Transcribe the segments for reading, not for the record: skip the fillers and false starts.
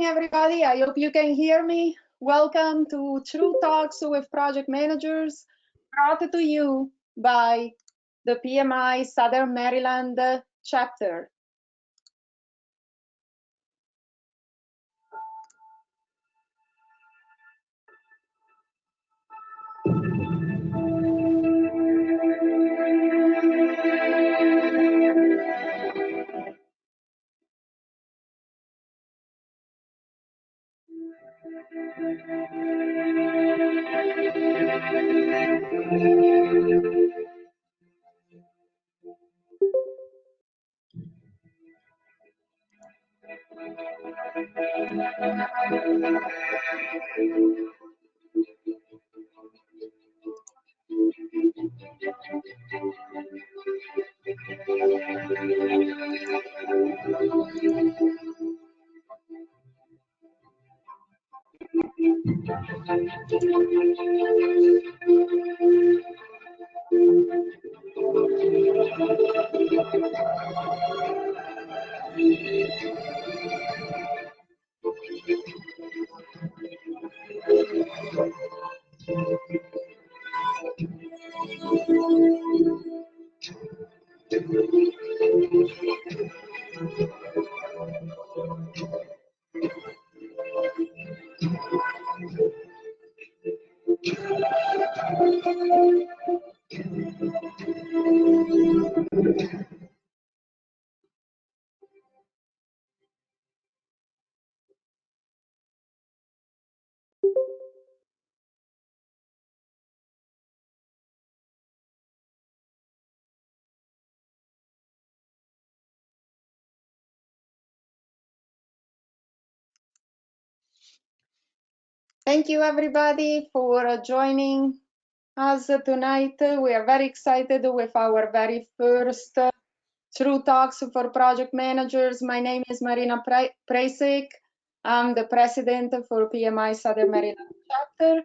everybody. I hope you can hear me. Welcome to True Talks with Project Managers, brought to you by the PMI Southern Maryland chapter. Thank you, everybody, for joining us tonight. We are very excited with our very first True Talks for Project Managers. My name is Marina Prasik. I'm the president for PMI Southern Maryland chapter.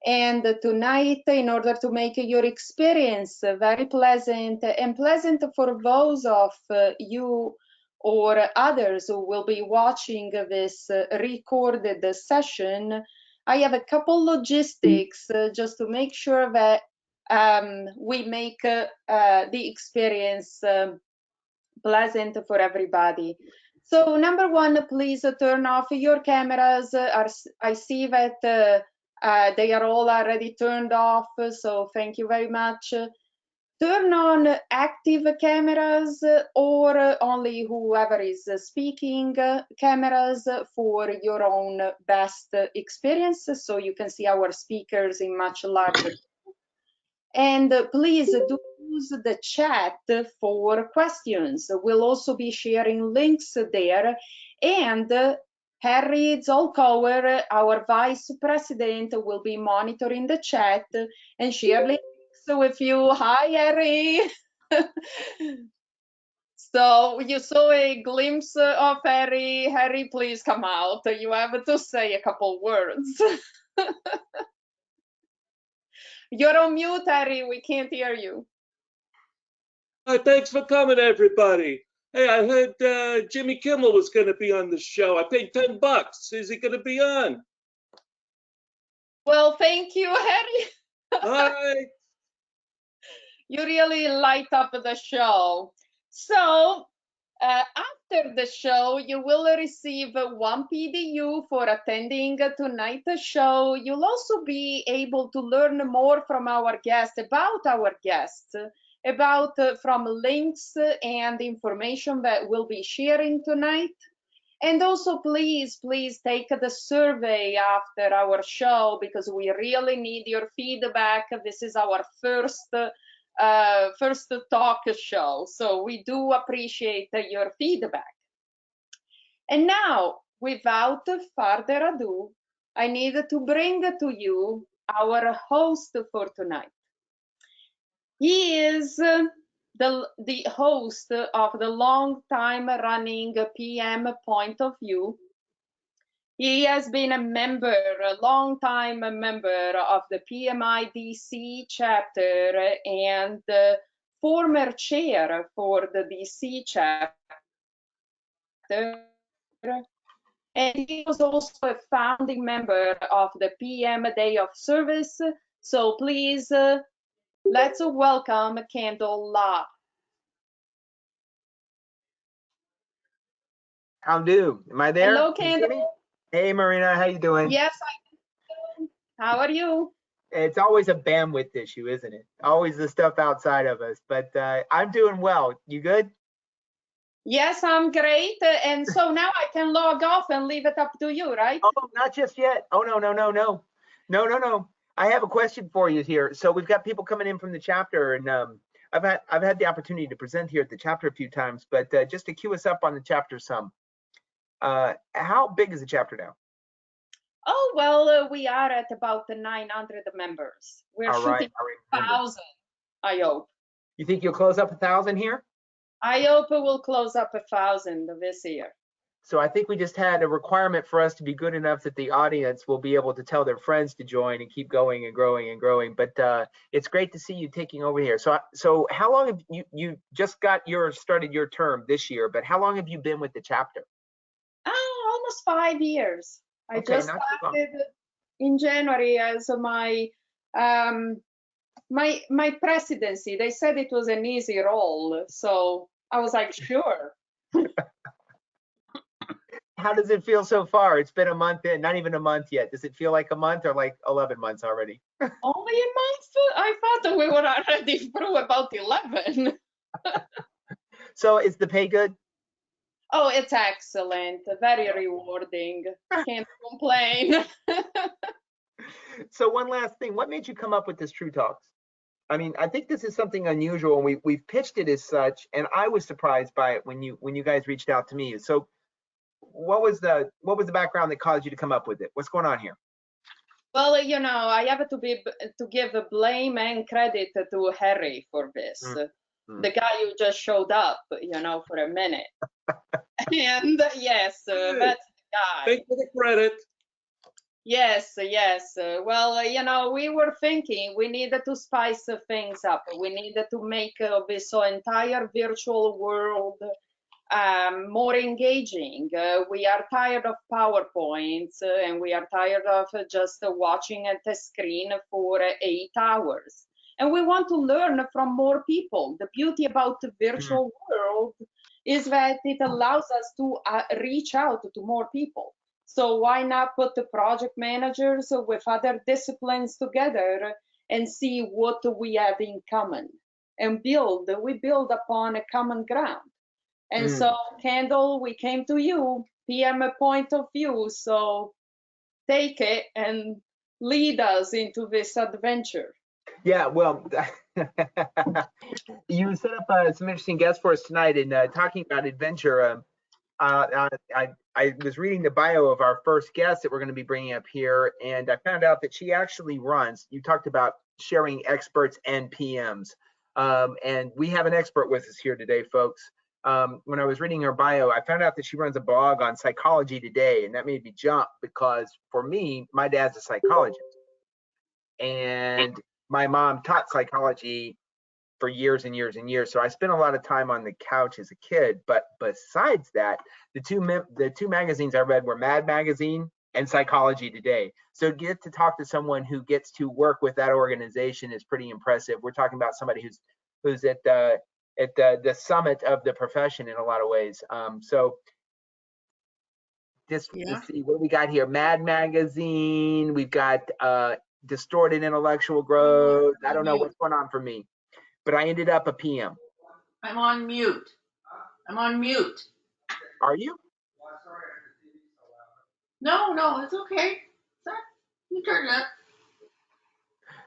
And tonight, in order to make your experience very pleasant and pleasant for those of you or others who will be watching this recorded session, I have a couple logistics just to make sure that we make the experience pleasant for everybody. So number one, please turn off your cameras. I see that they are all already turned off, so thank you very much. Turn on active cameras or only whoever is speaking cameras for your own best experience, so you can see our speakers in much larger. And please do use the chat for questions. We'll also be sharing links there. And Harry Zolkower, our vice president, will be monitoring the chat and share links with you. Hi, Harry. So you saw a glimpse of Harry. Harry, please come out. You have to say a couple words. You're on mute, Harry. We can't hear you. Thanks for coming, everybody. Hey, I heard Jimmy Kimmel was going to be on the show. I paid $10. Is he going to be on? Well, thank you, Harry. Hi. You really light up the show. So after the show, you will receive 1 PDU for attending tonight's show. You'll also be able to learn more from our guests, about our guests, about from links and information that we'll be sharing tonight. And also, please take the survey after our show, because we really need your feedback. This is our first talk show, so we do appreciate your feedback. And now, without further ado, I need to bring to you our host for tonight. He is the host of the long time running PM Point of View. He has been a long time member of the PMI DC chapter and former chair for the DC chapter. And he was also a founding member of the PM Day of Service. So please, let's welcome Kendall Lott. How do? Am I there? Hello, Kendall. Hey, Marina, how you doing? Yes, I do. How are you? It's always a bandwidth issue, isn't it? Always the stuff outside of us, but I'm doing well. You good? Yes, I'm great. And so now I can log off and leave it up to you, right? Oh, not just yet. Oh, no. I have a question for you here. So we've got people coming in from the chapter, and I've had the opportunity to present here at the chapter a few times, but just to cue us up on the chapter some. How big is the chapter now? Oh, well, we are at about 900 members. We're shooting 1,000, I hope. You think you'll close up 1,000 here? I hope we'll close up 1,000 this year. So I think we just had a requirement for us to be good enough that the audience will be able to tell their friends to join and keep going and growing and growing. But it's great to see you taking over here. So how long have you just started your term this year, but how long have you been with the chapter? Oh, almost 5 years. I Okay, just started in January as my my presidency. They said it was an easy role, so I was like, sure. How does it feel so far? It's been a month in, not even a month yet. Does it feel like a month or like 11 months already? Only a month? I thought that we were already through about 11. So is the pay good? Oh, it's excellent. Very rewarding. Can't complain. So one last thing, what made you come up with this True Talks? I mean, I think this is something unusual, and we've pitched it as such, and I was surprised by it when you guys reached out to me. So what was the background that caused you to come up with it? What's going on here? Well, you know, I have to give blame and credit to Harry for this. The guy who just showed up, you know, for a minute. And yes, that's the guy. Thanks for the credit. Yes. Well, you know, we were thinking we needed to spice things up. We needed to make this entire virtual world more engaging. We are tired of PowerPoints and we are tired of just watching at the screen for 8 hours. And we want to learn from more people. The beauty about the virtual world is that it allows us to reach out to more people. So why not put the project managers with other disciplines together and see what we have in common and we build upon a common ground. And so, Kendall, we came to you, PM point of view, so take it and lead us into this adventure. Yeah, well, you set up some interesting guests for us tonight in talking about adventure. I was reading the bio of our first guest that we're going to be bringing up here, and I found out that she actually runs, you talked about sharing experts and PMs, and we have an expert with us here today, folks. When I was reading her bio, I found out that she runs a blog on Psychology Today, and that made me jump because for me, my dad's a psychologist, and my mom taught psychology for years and years and years. So I spent a lot of time on the couch as a kid. But besides that, the two magazines I read were Mad Magazine and Psychology Today. So to get to talk to someone who gets to work with that organization is pretty impressive. We're talking about somebody who's at the summit of the profession in a lot of ways. So just to see what we got here. Mad Magazine. We've got Distorted Intellectual Growth. I don't know what's going on for me, but I ended up a PM. I'm on mute. Are you? No, it's okay. You turn it up.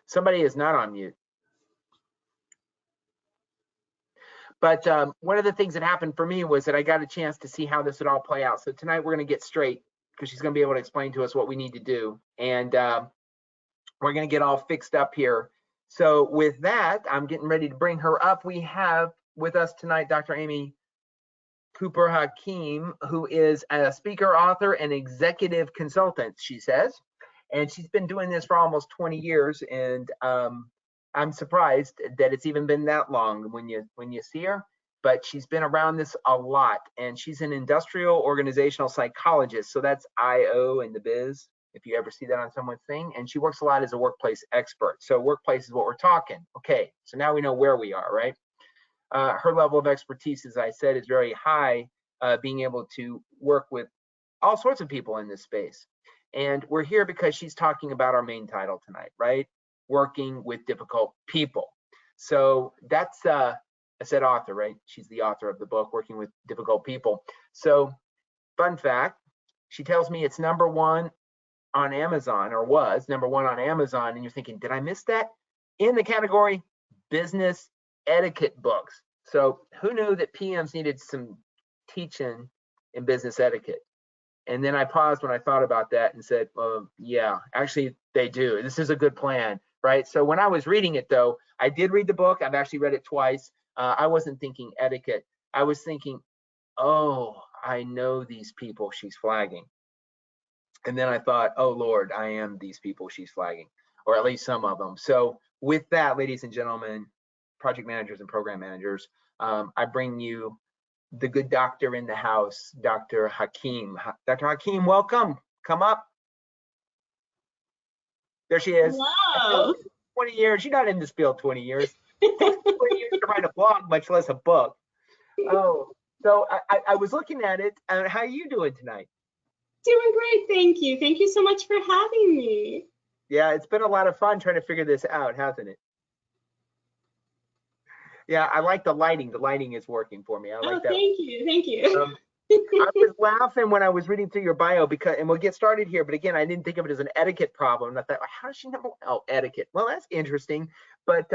Somebody is not on mute. But one of the things that happened for me was that I got a chance to see how this would all play out. So tonight we're going to get straight because she's going to be able to explain to us what we need to do. And we're going to get all fixed up here. So with that, I'm getting ready to bring her up. We have with us tonight Dr. Amy Cooper Hakeem, who is a speaker, author, and executive consultant, she says. And she's been doing this for almost 20 years. And I'm surprised that it's even been that long when you see her. but she's been around this a lot, and she's an industrial organizational psychologist. So that's IO in the biz, if you ever see that on someone's thing. And she works a lot as a workplace expert. So workplace is what we're talking. Okay, so now we know where we are, right? Her level of expertise, as I said, is very high, being able to work with all sorts of people in this space. And we're here because she's talking about our main title tonight, right? Working with difficult people. So that's, I said author, right? She's the author of the book, Working with Difficult People. So fun fact, she tells me it's #1 on Amazon, or was #1 on Amazon. And you're thinking, did I miss that? In the category business etiquette books. So who knew that PMs needed some teaching in business etiquette? And then I paused when I thought about that and said, yeah, actually they do. This is a good plan, right? So when I was reading it though, I did read the book. I've actually read it twice. I wasn't thinking etiquette. I was thinking, oh, I know these people she's flagging. And then I thought, oh Lord, I am these people she's flagging, or at least some of them. So with that, ladies and gentlemen, project managers and program managers, I bring you the good doctor in the house, Dr. Hakeem. Dr. Hakeem, welcome. Come up. There she is. Hello. 20 years. You're not in this field 20 years. It takes 20 years to write a blog, much less a book. Oh, so I was looking at it. How are you doing tonight? Doing great, thank you. Thank you so much for having me. Yeah, it's been a lot of fun trying to figure this out, hasn't it? Yeah, I like the lighting. The lighting is working for me. I like that. Thank you, thank you. I was laughing when I was reading through your bio because, and we'll get started here, but again, I didn't think of it as an etiquette problem. I thought, how does she know? Oh, etiquette. Well, that's interesting. But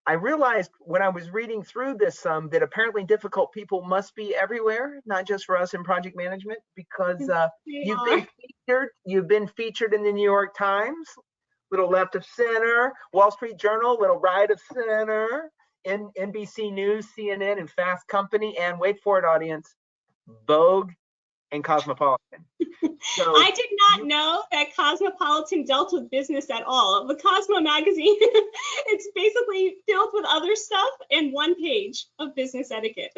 I realized when I was reading through this that apparently difficult people must be everywhere, not just for us in project management, because you've been featured in the New York Times, little left of center, Wall Street Journal, little right of center, NBC News, CNN, and Fast Company, and wait for it, audience, Vogue and Cosmopolitan. So I did not know that Cosmopolitan dealt with business at all. The Cosmo magazine, it's basically filled with other stuff and one page of business etiquette.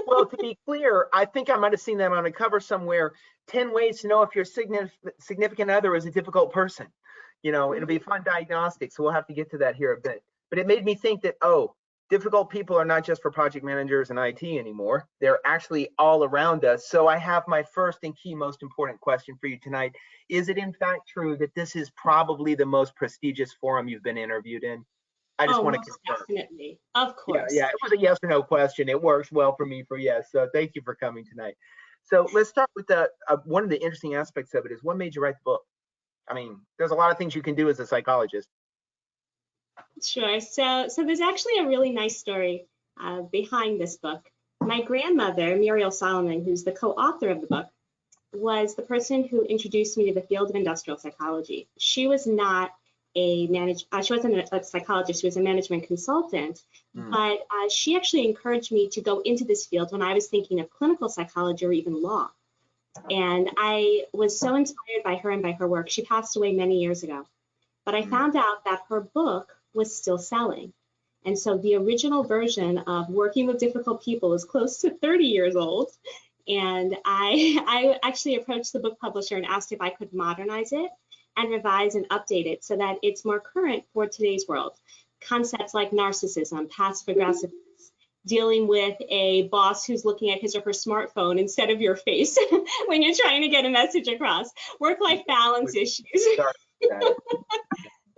Well, to be clear, I think I might have seen that on a cover somewhere, 10 ways to know if your significant other is a difficult person. You know, it'll be fun diagnostic, so we'll have to get to that here a bit. But it made me think that, oh, difficult people are not just for project managers and IT anymore. They're actually all around us. So I have my first and key most important question for you tonight. Is it in fact true that this is probably the most prestigious forum you've been interviewed in? I just want to confirm. Definitely, of course. Yeah, it was a yes or no question. It works well for me for yes. So thank you for coming tonight. So let's start with one of the interesting aspects of it is what made you write the book? I mean, there's a lot of things you can do as a psychologist. Sure. So there's actually a really nice story behind this book. My grandmother, Muriel Solomon, who's the co-author of the book, was the person who introduced me to the field of industrial psychology. She was not she wasn't a psychologist, she was a management consultant, but she actually encouraged me to go into this field when I was thinking of clinical psychology or even law. And I was so inspired by her and by her work. She passed away many years ago, but I found out that her book was still selling. And so the original version of Working with Difficult People is close to 30 years old. And I actually approached the book publisher and asked if I could modernize it and revise and update it so that it's more current for today's world. Concepts like narcissism, passive aggressiveness, dealing with a boss who's looking at his or her smartphone instead of your face when you're trying to get a message across, work-life balance issues.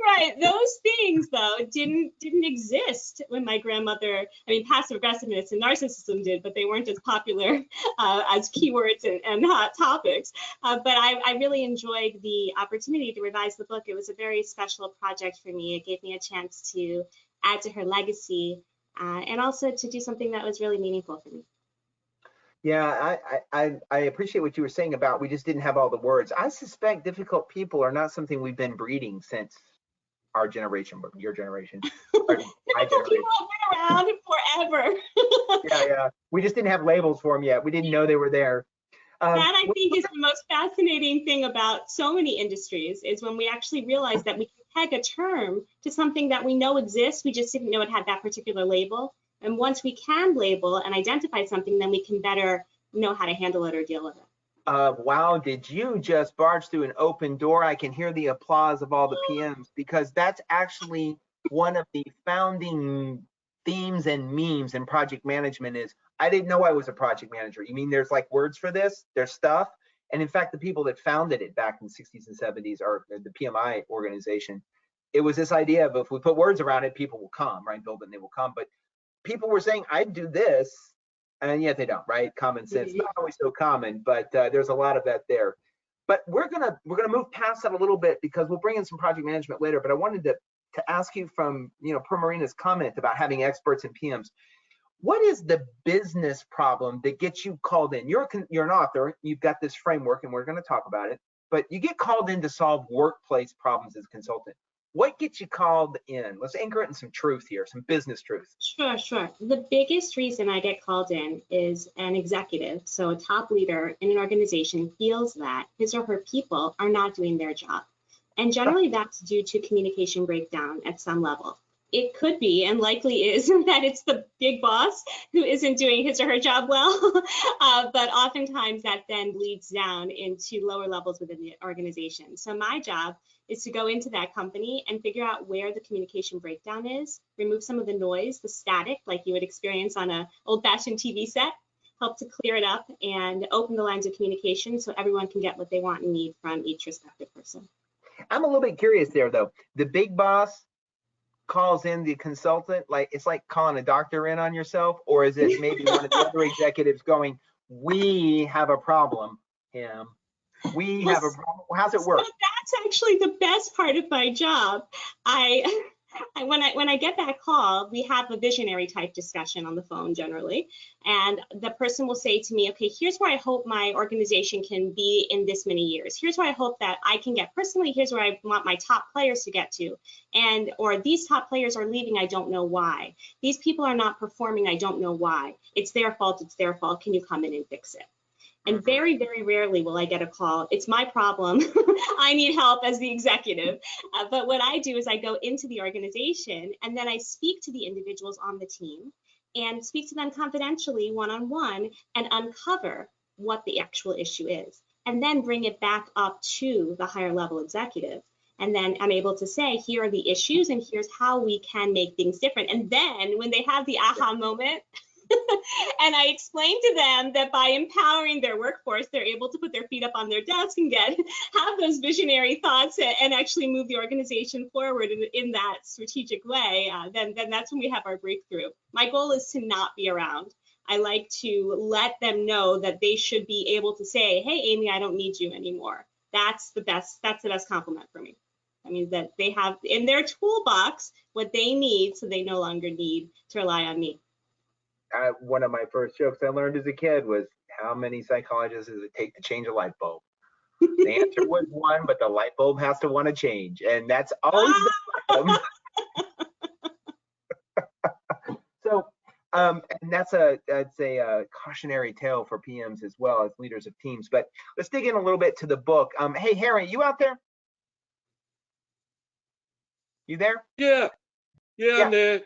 Right, those things though didn't exist when my grandmother. I mean, passive aggressiveness and narcissism did, but they weren't as popular as keywords and hot topics. But I really enjoyed the opportunity to revise the book. It was a very special project for me. It gave me a chance to add to her legacy and also to do something that was really meaningful for me. Yeah, I appreciate what you were saying about we just didn't have all the words. I suspect difficult people are not something we've been breeding since our generation, but your generation. Difficult people have been around forever. Yeah. We just didn't have labels for them yet. We didn't know they were there. That I think is the most fascinating thing about so many industries is when we actually realize that we can peg a term to something that we know exists. We just didn't know it had that particular label. And once we can label and identify something, then we can better know how to handle it or deal with it. Wow, did you just barge through an open door? I can hear the applause of all the PMs, because that's actually one of the founding themes and memes in project management is, I didn't know I was a project manager. You mean there's like words for this? There's stuff. And in fact, the people that founded it back in the 60s and 70s, or the PMI organization, it was this idea of if we put words around it, people will come, right? Build it and they will come. But people were saying, I'd do this. And yet they don't, right? Common sense, not always so common, but there's a lot of that there. But we're gonna move past that a little bit, because we'll bring in some project management later. But I wanted to ask you from, per Marina's comment about having experts and PMs, what is the business problem that gets you called in? You're an author, you've got this framework, and we're going to talk about it. But you get called in to solve workplace problems as a consultant. What gets you called in? Let's anchor it in some truth here, some business truth. Sure. The biggest reason I get called in is an executive, so a top leader in an organization, feels that his or her people are not doing their job. And generally that's due to communication breakdown at some level. It could be, and likely is, that it's the big boss who isn't doing his or her job well, but oftentimes that then bleeds down into lower levels within the organization. So my job is to go into that company and figure out where the communication breakdown is, remove some of the noise, the static, like you would experience on an old-fashioned TV set, help to clear it up and open the lines of communication so everyone can get what they want and need from each respective person. I'm a little bit curious there, though. The big boss calls in the consultant, like it's like calling a doctor in on yourself, or is it maybe one of the other executives going, we have a problem, Kim? We have a problem. How's it work? So that's actually the best part of my job. When I get that call, we have a visionary type discussion on the phone generally, and the person will say to me, okay, here's where I hope my organization can be in this many years. Here's where I hope that I can get personally. Here's where I want my top players to get to. Or these top players are leaving, I don't know why. These people are not performing, I don't know why. It's their fault, can you come in and fix it? And very, very rarely will I get a call, it's my problem, I need help as the executive. But what I do is I go into the organization and then I speak to the individuals on the team and speak to them confidentially, one-on-one, and uncover what the actual issue is. And then bring it back up to the higher level executive. And then I'm able to say, here are the issues and here's how we can make things different. And then when they have the aha moment, and I explain to them that by empowering their workforce, they're able to put their feet up on their desk and have those visionary thoughts and actually move the organization forward in that strategic way. Then that's when we have our breakthrough. My goal is to not be around. I like to let them know that they should be able to say, hey, Amy, I don't need you anymore. That's the best compliment for me. I mean, that they have in their toolbox what they need so they no longer need to rely on me. One of my first jokes I learned as a kid was, how many psychologists does it take to change a light bulb? The answer was one, but the light bulb has to want to change. And that's always the problem. So, and that's a cautionary tale for PMs as well as leaders of teams. But let's dig in a little bit to the book. Hey, Harry, you out there? You there? Yeah, I'm there.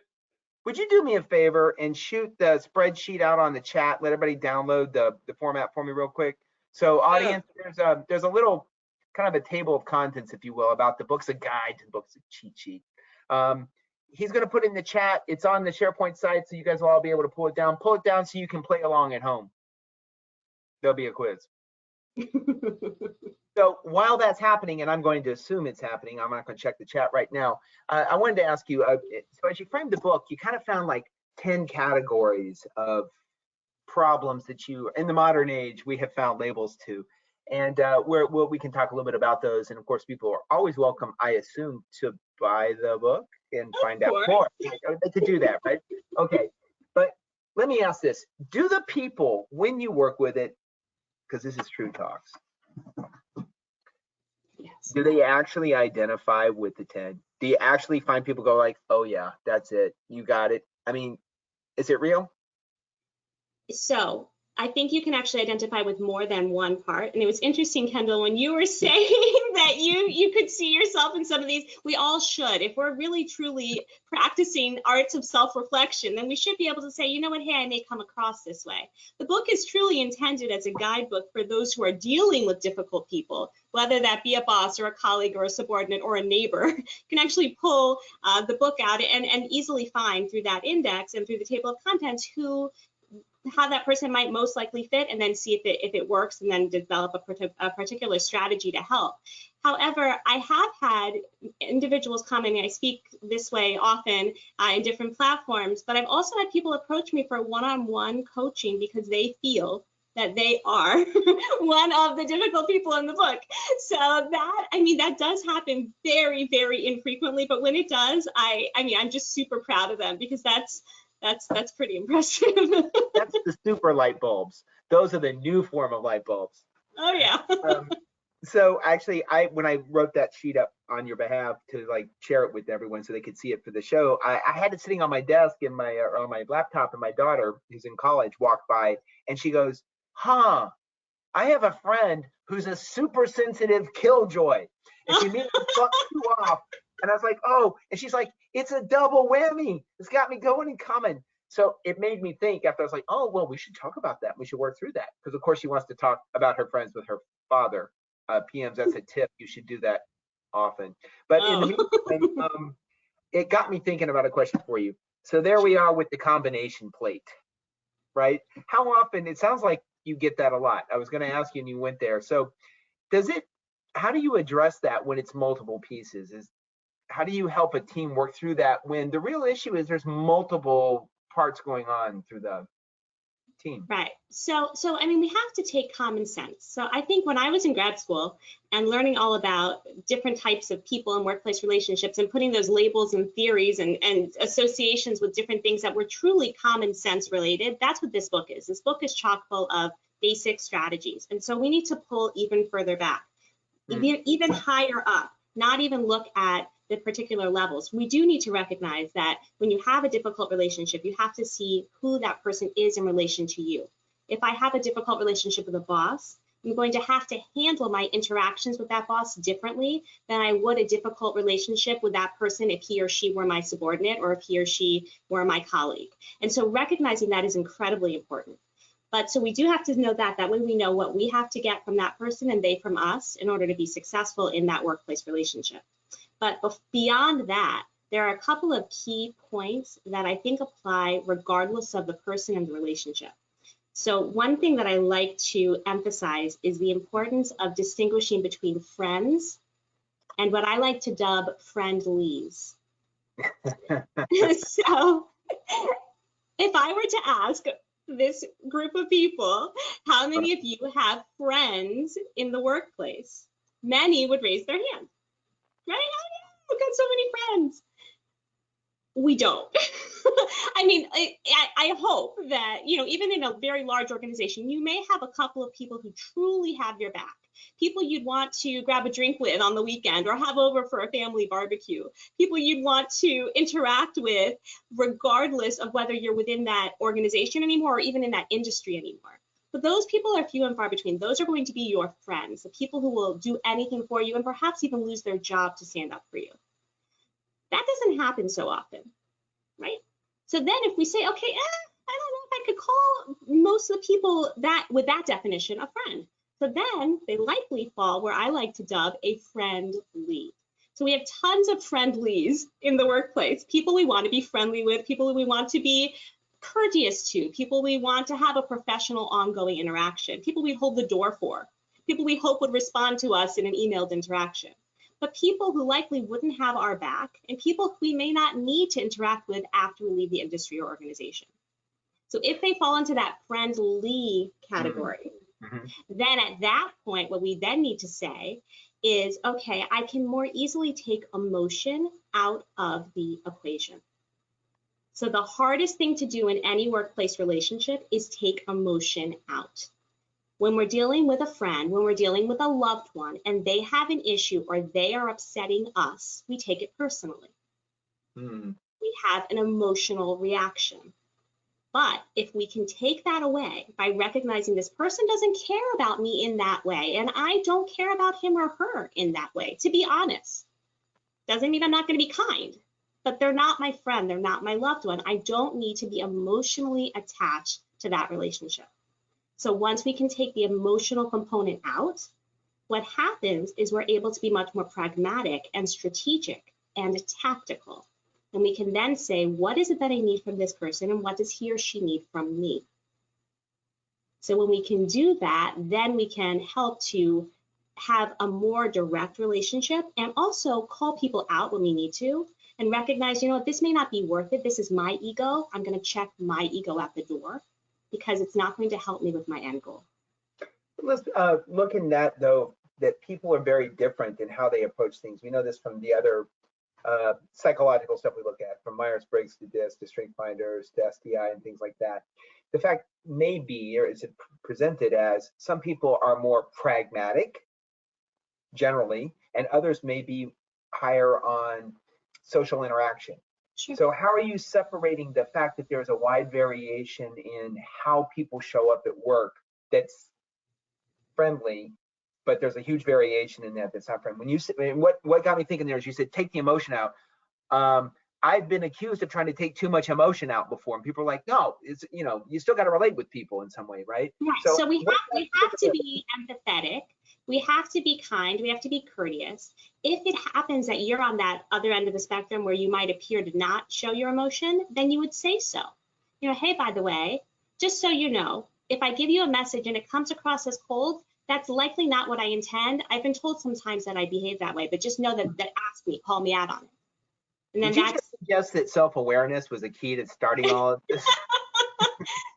Would you do me a favor and shoot the spreadsheet out on the chat? Let everybody download the format for me real quick. So audience, there's a little kind of a table of contents, if you will, about the book's a guide to the book's a cheat sheet. He's going to put in the chat. It's on the SharePoint site, so you guys will all be able to pull it down. Pull it down so you can play along at home. There'll be a quiz. So while that's happening, and I'm going to assume it's happening, I'm not going to check the chat right now. I wanted to ask you, so as you framed the book, you kind of found like 10 categories of problems that you, in the modern age, we have found labels to. And we can talk a little bit about those. And of course, people are always welcome, I assume, to buy the book and find out more. They could do that, right? Okay, but let me ask this. Do the people, when you work with it, because this is True Talks, yes, do they actually identify with the 10? Do you actually find people go like, oh yeah, that's it, you got it? I mean, is it real? So I think you can actually identify with more than one part. And it was interesting, Kendall, when you were saying that you you could see yourself in some of these. We all should. If we're really truly practicing arts of self-reflection, then we should be able to say, you know what, hey, I may come across this way. The book is truly intended as a guidebook for those who are dealing with difficult people, whether that be a boss or a colleague or a subordinate or a neighbor. You can actually pull the book out and easily find through that index and through the table of contents how that person might most likely fit, and then see if it works, and then develop a particular strategy to help. However, I have had individuals come in, and I speak this way often in different platforms, but I've also had people approach me for one-on-one coaching because they feel that they are one of the difficult people in the book. So that does happen very, very infrequently, but when it does, I'm just super proud of them, because that's pretty impressive. That's the super light bulbs. Those are the new form of light bulbs. Oh yeah. So actually, when I wrote that sheet up on your behalf to like share it with everyone so they could see it for the show, I had it sitting on my desk on my laptop, and my daughter, who's in college, walked by, and she goes, "Huh, I have a friend who's a super sensitive killjoy, and she means to fuck you off." And I was like, "Oh," and she's like, "It's a double whammy. It's got me going and coming." So it made me think after. I was like, "Oh, well, we should talk about that. We should work through that." Because of course she wants to talk about her friends with her father. PMs, that's a tip. You should do that often. But in the meantime, it got me thinking about a question for you. So there we are with the combination plate, right? How often, it sounds like you get that a lot. I was going to ask you and you went there. So how do you address that when it's multiple pieces? How do you help a team work through that when the real issue is there's multiple parts going on through the team? Right. So we have to take common sense. So I think when I was in grad school and learning all about different types of people and workplace relationships and putting those labels and theories and associations with different things that were truly common sense related, that's what this book is. This book is chock full of basic strategies. And so we need to pull even further back, even higher up, not even look at the particular levels. We do need to recognize that when you have a difficult relationship, you have to see who that person is in relation to you. If I have a difficult relationship with a boss, I'm going to have to handle my interactions with that boss differently than I would a difficult relationship with that person if he or she were my subordinate or if he or she were my colleague. And so recognizing that is incredibly important. But so we do have to know that way we know what we have to get from that person and they from us in order to be successful in that workplace relationship. But beyond that, there are a couple of key points that I think apply regardless of the person and the relationship. So one thing that I like to emphasize is the importance of distinguishing between friends and what I like to dub friendlies. So if I were to ask this group of people, how many of you have friends in the workplace? Many would raise their hand, right? Oh, yeah, we've got so many friends. We don't. I mean, I hope that, even in a very large organization, you may have a couple of people who truly have your back. People you'd want to grab a drink with on the weekend or have over for a family barbecue. People you'd want to interact with regardless of whether you're within that organization anymore or even in that industry anymore. But those people are few and far between. Those are going to be your friends, the people who will do anything for you and perhaps even lose their job to stand up for you. That doesn't happen so often, right? So then if we say, okay, I don't know if I could call most of the people that with that definition a friend. So then they likely fall where I like to dub a friendly. So we have tons of friendlies in the workplace, people we want to be friendly with, people we want to be courteous to, people we want to have a professional ongoing interaction, people we hold the door for, people we hope would respond to us in an emailed interaction. But people who likely wouldn't have our back and people we may not need to interact with after we leave the industry or organization. So if they fall into that friendly category, then at that point, what we then need to say is, okay, I can more easily take emotion out of the equation. So the hardest thing to do in any workplace relationship is take emotion out. When we're dealing with a friend, when we're dealing with a loved one, and they have an issue or they are upsetting us, we take it personally. We have an emotional reaction. But if we can take that away by recognizing this person doesn't care about me in that way, and I don't care about him or her in that way, to be honest, doesn't mean I'm not going to be kind, but they're not my friend, they're not my loved one. I don't need to be emotionally attached to that relationship. So once we can take the emotional component out, what happens is we're able to be much more pragmatic and strategic and tactical. And we can then say, what is it that I need from this person and what does he or she need from me? So when we can do that, then we can help to have a more direct relationship and also call people out when we need to and recognize, you know what, this may not be worth it. This is my ego. I'm going to check my ego at the door because it's not going to help me with my end goal. Let's look in that, though, that people are very different in how they approach things. We know this from the other psychological stuff we look at, from Myers-Briggs to DISC to Strength Finders to STI and things like that. The fact may be, or is it presented as, some people are more pragmatic generally, and others may be higher on social interaction. Sure. So how are you separating the fact that there's a wide variation in how people show up at work that's friendly, but there's a huge variation in that that's not friendly? When you said, what got me thinking there is you said take the emotion out. I've been accused of trying to take too much emotion out before, and people are like, no, it's, you know, you still got to relate with people in some way, right? Right. So we have to be empathetic. We have to be kind. We have to be courteous. If it happens that you're on that other end of the spectrum where you might appear to not show your emotion, then you would say so. You know, hey, by the way, just so you know, if I give you a message and it comes across as cold, that's likely not what I intend. I've been told sometimes that I behave that way, but just know that ask me, call me out on it. And then Did you just suggest that self-awareness was a key to starting all of this?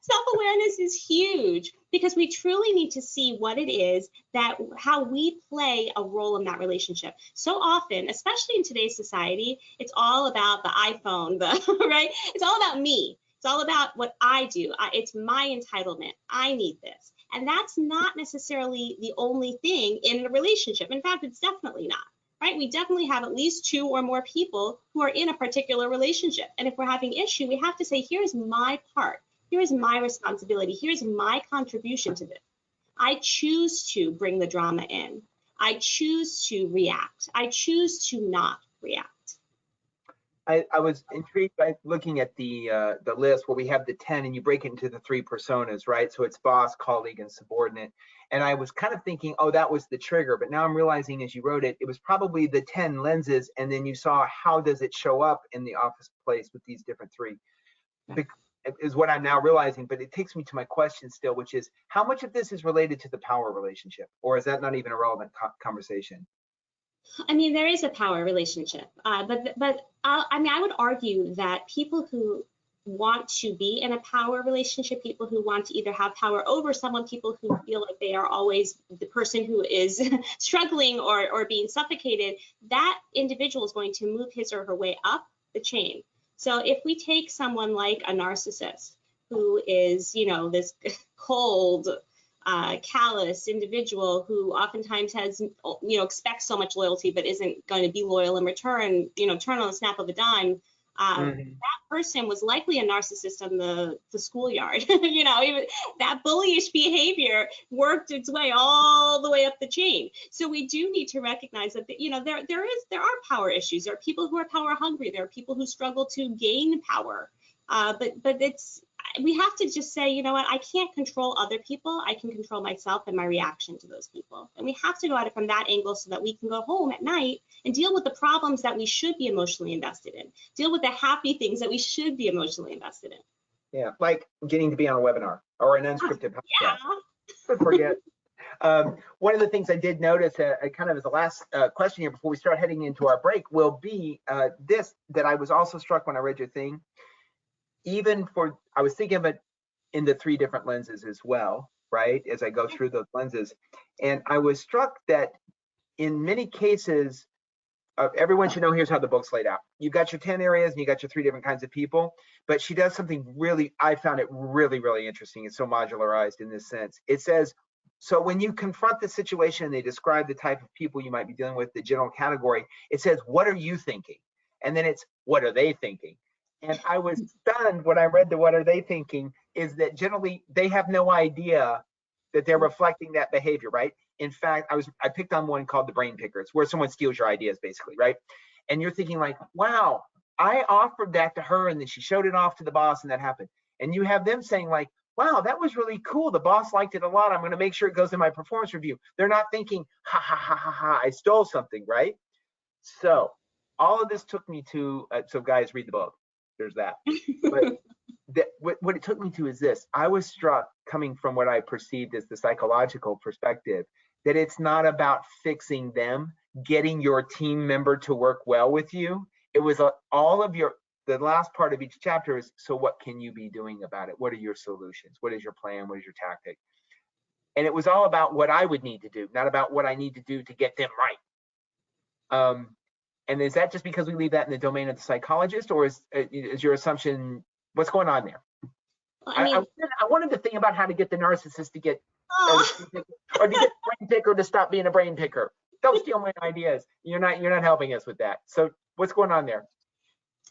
Self-awareness is huge because we truly need to see what it is that how we play a role in that relationship. So often, especially in today's society, it's all about the iPhone, right? It's all about me. It's all about what I do. It's my entitlement. I need this. And that's not necessarily the only thing in a relationship. In fact, it's definitely not. Right? We definitely have at least 2 or more people who are in a particular relationship. And if we're having issue, we have to say, here's my part. Here's my responsibility. Here's my contribution to this. I choose to bring the drama in. I choose to react. I choose to not react. I was intrigued by looking at the list where we have the 10 and you break it into the 3 personas, right? So it's boss, colleague, and subordinate. And I was kind of thinking, oh, that was the trigger. But now I'm realizing as you wrote it, it was probably the 10 lenses. And then you saw how does it show up in the office place with these different 3, is what I'm now realizing. But it takes me to my question still, which is how much of this is related to the power relationship? Or is that not even a relevant conversation? I mean, there is a power relationship, but I mean, I would argue that people who want to be in a power relationship, people who want to either have power over someone, people who feel like they are always the person who is struggling or being suffocated, that individual is going to move his or her way up the chain. So if we take someone like a narcissist who is, you know, this cold, callous individual who oftentimes has, you know, expects so much loyalty but isn't going to be loyal in return, you know, turn on the snap of a dime. That person was likely a narcissist on the schoolyard. You know, even that bullyish behavior worked its way all the way up the chain. So we do need to recognize that, you know, there are power issues. There are people who are power hungry. There are people who struggle to gain power. But we have to just say, you know what, I can't control other people. I can control myself and my reaction to those people. And we have to go at it from that angle so that we can go home at night and deal with the problems that we should be emotionally invested in, deal with the happy things that we should be emotionally invested in. Yeah, like getting to be on a webinar or an unscripted podcast. Yeah. Could forget. One of the things I did notice, kind of as the last question here before we start heading into our break, will be this, that I was also struck when I read your thing. I was thinking of it in the 3 different lenses as well, right? As I go through those lenses. And I was struck that in many cases, everyone should know here's how the book's laid out. You've got your 10 areas and you got your 3 different kinds of people, but she does something really, I found it really, really interesting. It's so modularized in this sense. It says, so when you confront the situation and they describe the type of people you might be dealing with, the general category, it says, what are you thinking? And then it's, what are they thinking? And I was stunned when I read the "What Are They Thinking?" is that generally they have no idea that they're reflecting that behavior, right? In fact, I picked on one called the brain pickers, where someone steals your ideas, basically, right? And you're thinking like, wow, I offered that to her and then she showed it off to the boss and that happened. And you have them saying like, wow, that was really cool. The boss liked it a lot. I'm going to make sure it goes in my performance review. They're not thinking, ha, ha, ha, ha, ha, I stole something, right? So all of this took me to, so guys, read the book. There's that. But what it took me to is this. I was struck, coming from what I perceived as the psychological perspective, that it's not about fixing them, getting your team member to work well with you. It was all of the last part of each chapter is, so what can you be doing about it? What are your solutions? What is your plan? What is your tactic? And it was all about what I would need to do, not about what I need to do to get them right. And is that just because we leave that in the domain of the psychologist, or is your assumption, what's going on there? Well, I wanted to think about how to get the narcissist to get, or oh, to get the brain picker to stop being a brain picker. Don't steal my ideas. You're not helping us with that. So what's going on there?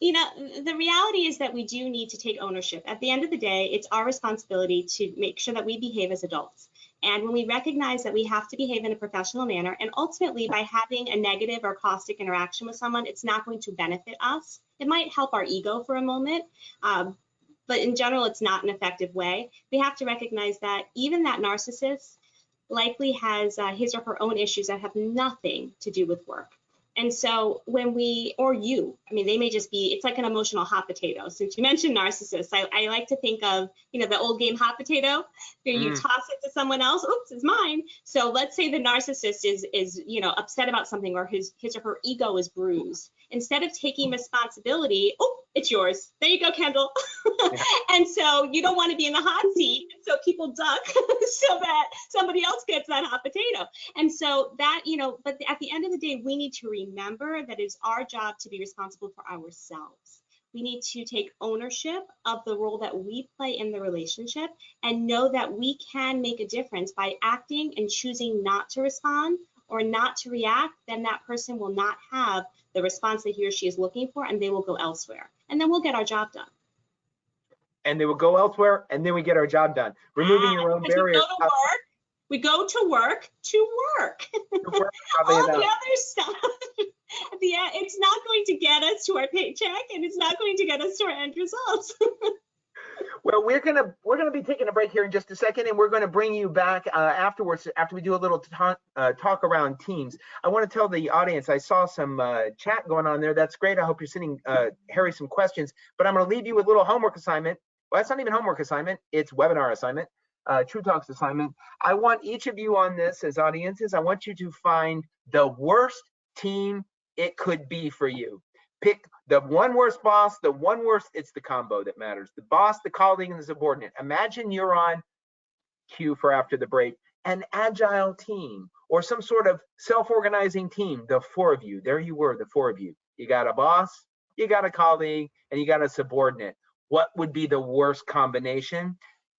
The reality is that we do need to take ownership. At the end of the day, it's our responsibility to make sure that we behave as adults. And when we recognize that we have to behave in a professional manner, and ultimately by having a negative or caustic interaction with someone, it's not going to benefit us. It might help our ego for a moment, but in general, it's not an effective way. We have to recognize that even that narcissist likely has his or her own issues that have nothing to do with work. And so when they may just be, it's like an emotional hot potato. Since you mentioned narcissists, I like to think of, the old game hot potato, where you toss it to someone else, oops, it's mine. So let's say the narcissist is upset about something, or his or her ego is bruised. Instead of taking responsibility, oh, it's yours. There you go, Kendall. Yeah. And so you don't want to be in the hot seat. So people duck so that somebody else gets that hot potato. And so that, but at the end of the day, we need to remember that it's our job to be responsible for ourselves. We need to take ownership of the role that we play in the relationship and know that we can make a difference by acting and choosing not to respond or not to react. Then that person will not have the response that he or she is looking for, and they will go elsewhere. And then we'll get our job done. And they will go elsewhere, and then we get our job done. Removing your own barriers. We go to work to work. All the other stuff, it's not going to get us to our paycheck, and it's not going to get us to our end results. Well, we're gonna be taking a break here in just a second, and we're going to bring you back afterwards after we do a little talk around teams. I want to tell the audience I saw some chat going on there. That's great. I hope you're sending Harry some questions, but I'm going to leave you with a little homework assignment. Well, that's not even homework assignment. It's webinar assignment, True Talks assignment. I want each of you on this as audiences, I want you to find the worst team it could be for you. Pick the one worst boss, the one worst, it's the combo that matters. The boss, the colleague, and the subordinate. Imagine you're on cue for after the break, an agile team or some sort of self-organizing team, the four of you. There you were, the four of you. You got a boss, you got a colleague, and you got a subordinate. What would be the worst combination?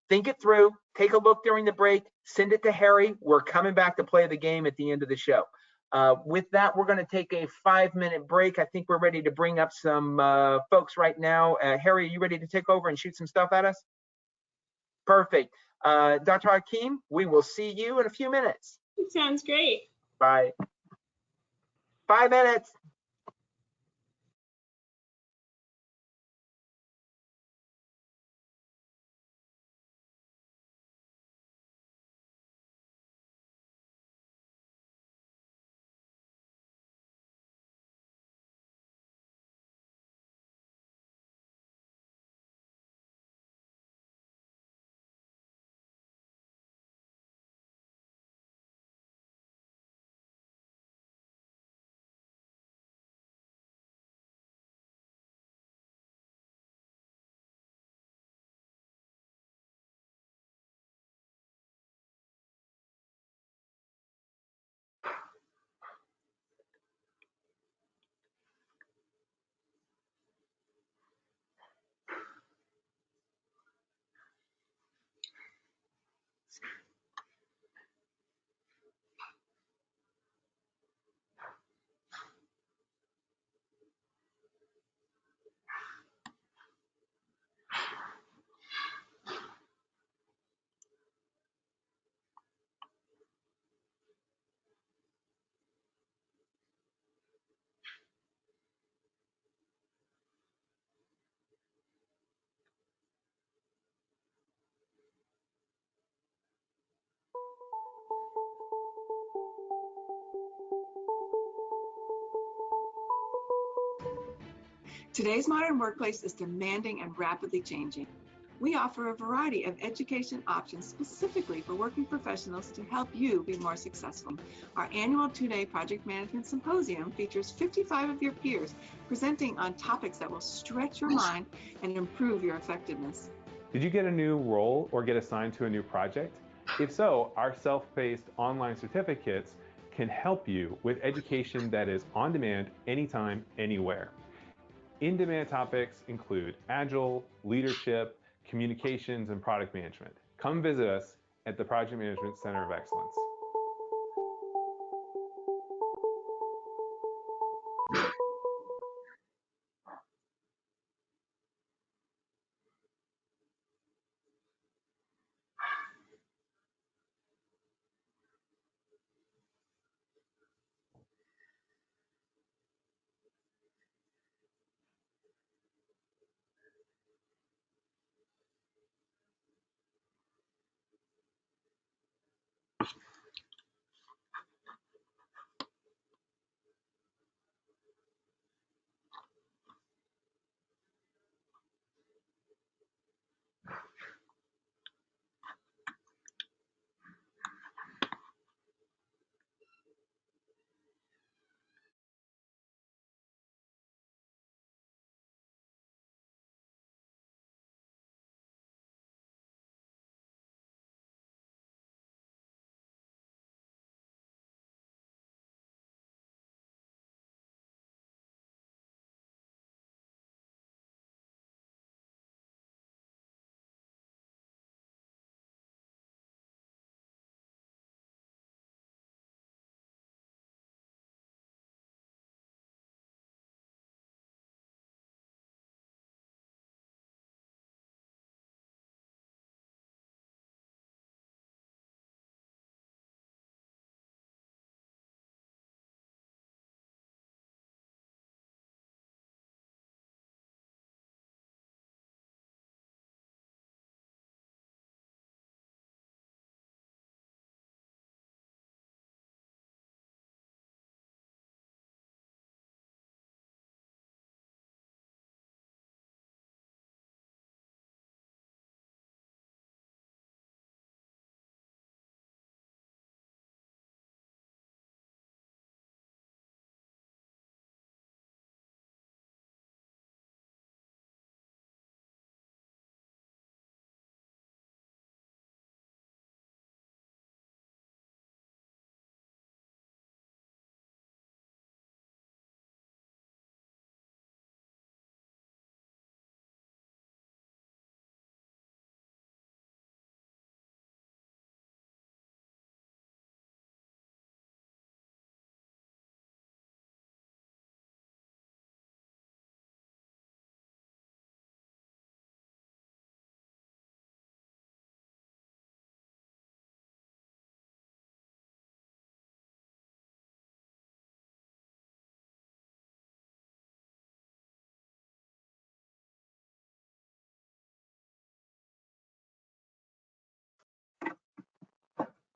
Think it through, take a look during the break, send it to Harry. We're coming back to play the game at the end of the show. With that, we're going to take a 5-minute break. I think we're ready to bring up some folks right now. Harry, are you ready to take over and shoot some stuff at us? Perfect. Dr. Hakeem, we will see you in a few minutes. Sounds great. Bye. 5 minutes. Today's modern workplace is demanding and rapidly changing. We offer a variety of education options specifically for working professionals to help you be more successful. Our annual 2-day Project Management Symposium features 55 of your peers presenting on topics that will stretch your mind and improve your effectiveness. Did you get a new role or get assigned to a new project? If so, our self-paced online certificates can help you with education that is on demand, anytime, anywhere. In-demand topics include Agile, leadership, communications, and product management. Come visit us at the Project Management Center of Excellence.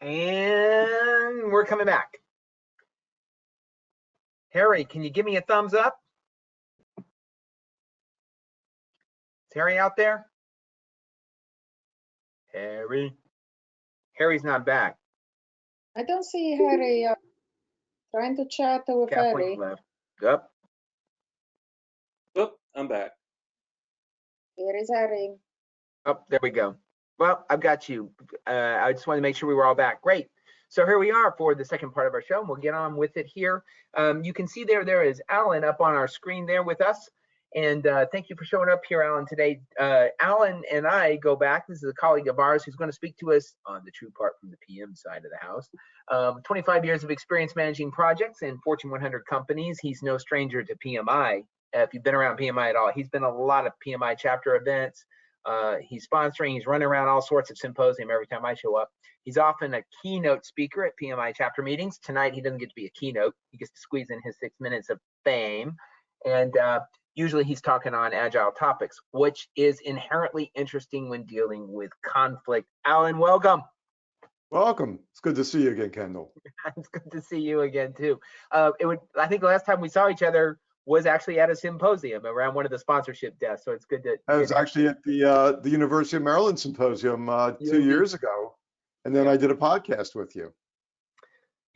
And we're coming back. Harry, can you give me a thumbs up? Is Harry out there? Harry? Harry's not back. I don't see Harry. Trying to chat with Kathleen's Harry. left. Yep. Oh, I'm back. Here is Harry. Oh, there we go. Well, I've got you. I just wanted to make sure we were all back. Great. So here we are for the second part of our show, and we'll get on with it here. You can see there is Alan up on our screen there with us. And thank you for showing up here, Alan, today. Alan and I go back. This is a colleague of ours who's going to speak to us on the true part from the PM side of the house. 25 years of experience managing projects in Fortune 100 companies. He's no stranger to PMI. If you've been around PMI at all, he's been a lot of PMI chapter events. He's sponsoring, he's running around all sorts of symposium every time I show up. He's often a keynote speaker at PMI chapter meetings. Tonight, he doesn't get to be a keynote. He gets to squeeze in his 6 minutes of fame. And usually he's talking on agile topics, which is inherently interesting when dealing with conflict. Alan, welcome. Welcome. It's good to see you again, Kendall. It's good to see you again, too. I think the last time we saw each other was actually at a symposium around one of the sponsorship desks. So it's good to. I was actually at the University of Maryland symposium 2 years ago, and then I did a podcast with you.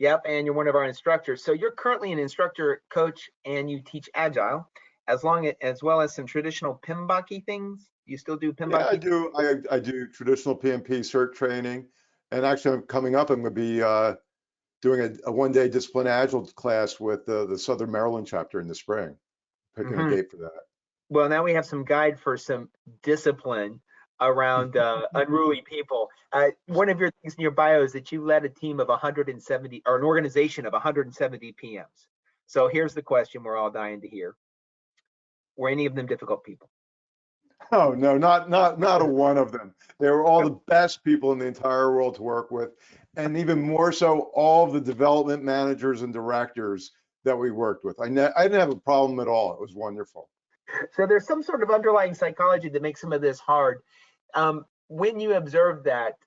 Yep, and you're one of our instructors. So you're currently an instructor, coach, and you teach Agile, as well as some traditional PMBOK things. You still do PMBOK? Yeah, I do. I do traditional PMP cert training, and actually, I'm coming up. I'm going to be doing a one-day discipline Agile class with the Southern Maryland chapter in the spring. Picking a date for that. Well, now we have some guide for some discipline around unruly people. One of your things in your bio is that you led a team of 170, or an organization of 170 PMs. So here's the question we're all dying to hear. Were any of them difficult people? Oh, no, not a one of them. They were all the best people in the entire world to work with. And even more so, all of the development managers and directors that we worked with. I didn't have a problem at all. It was wonderful. So there's some sort of underlying psychology that makes some of this hard. When you observed that,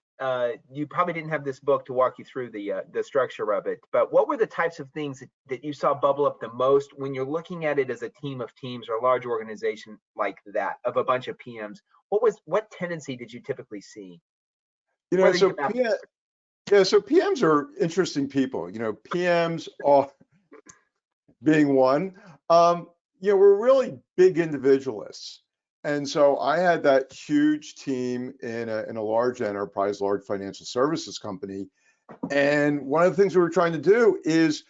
you probably didn't have this book to walk you through the structure of it, but what were the types of things that you saw bubble up the most when you're looking at it as a team of teams or a large organization like that of a bunch of PMs? What tendency did you typically see? You know, so PMs are interesting people. You know, PMs are being one. You know, we're really big individualists. And so I had that huge team in a large enterprise, large financial services company. And one of the things we were trying to do is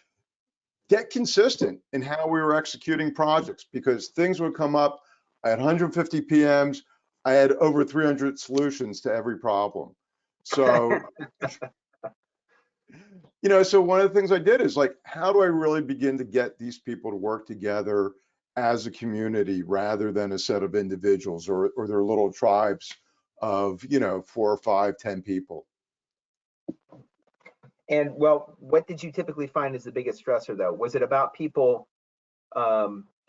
get consistent in how we were executing projects, because things would come up. I had 150 PMs. I had over 300 solutions to every problem. So, you know, so one of the things I did is like, how do I really begin to get these people to work together as a community rather than a set of individuals or their little tribes of, you know, 4 or 5, 10 people. And well, what did you typically find is the biggest stressor though? Was it about people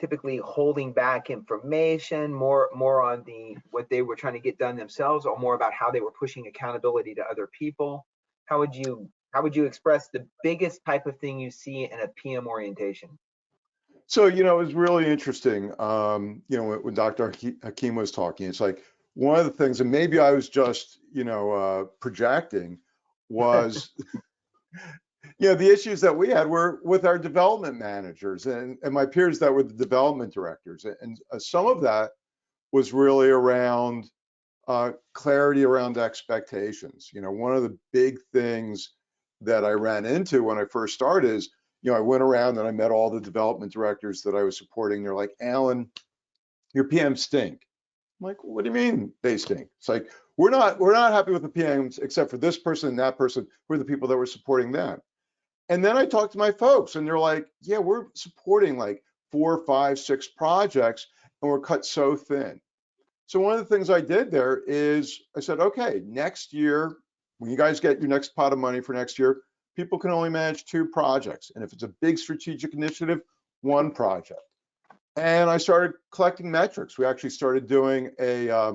typically holding back information, more on what they were trying to get done themselves, or more about how they were pushing accountability to other people? How would you express the biggest type of thing you see in a PM orientation? So, you know, it was really interesting, you know, when Dr. Hakeem was talking, it's like one of the things, and maybe I was just, you know, projecting, was, you know, the issues that we had were with our development managers and my peers that were the development directors. And some of that was really around clarity around expectations. You know, one of the big things that I ran into when I first started is, you know, I went around and I met all the development directors that I was supporting. They're like, Alan, your PMs stink. I'm like, what do you mean they stink? It's like, we're not happy with the PMs except for this person and that person. We're the people that were supporting them. And then I talked to my folks and they're like, yeah, we're supporting like 4, 5, 6 projects and we're cut so thin. So one of the things I did there is I said, okay, next year, when you guys get your next pot of money for next year, people can only manage 2 projects. And if it's a big strategic initiative, 1 project. And I started collecting metrics. We actually started doing a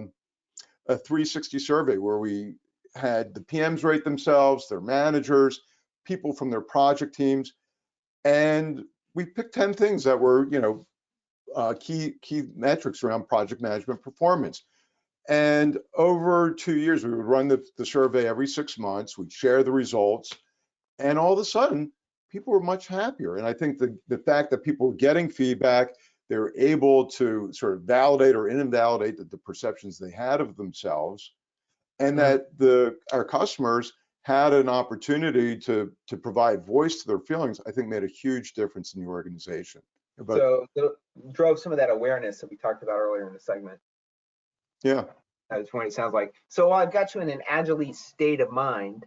360 survey where we had the PMs rate themselves, their managers, people from their project teams. And we picked 10 things that were, you know, key metrics around project management performance. And over 2 years, we would run the survey every 6 months. We'd share the results. And all of a sudden, people were much happier. And I think the fact that people were getting feedback, they were able to sort of validate or invalidate the perceptions they had of themselves, and that our customers had an opportunity to provide voice to their feelings, I think made a huge difference in the organization. So it drove some of that awareness that we talked about earlier in the segment. Yeah. That's what it sounds like. So I've got you in an agile state of mind,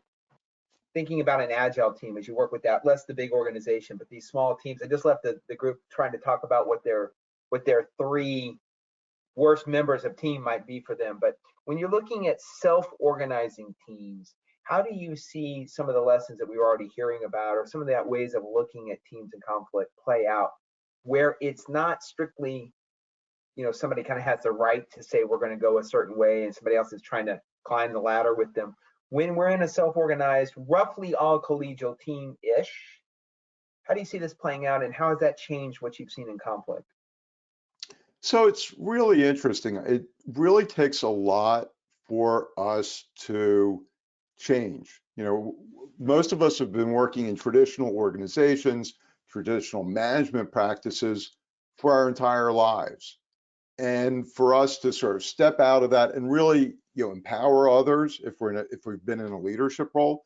thinking about an agile team as you work with that, less the big organization, but these small teams. I just left the group trying to talk about what their 3 worst members of team might be for them. But when you're looking at self-organizing teams, how do you see some of the lessons that we were already hearing about, or some of that ways of looking at teams in conflict play out, where it's not strictly, you know, somebody kind of has the right to say we're going to go a certain way and somebody else is trying to climb the ladder with them? When we're in a self-organized, roughly all collegial team-ish, How do you see this playing out, and how has that changed what you've seen in conflict? So it's really interesting. It really takes a lot for us to change. You know, most of us have been working in traditional organizations, traditional management practices for our entire lives. And for us to sort of step out of that and really, empower others if we've been in a leadership role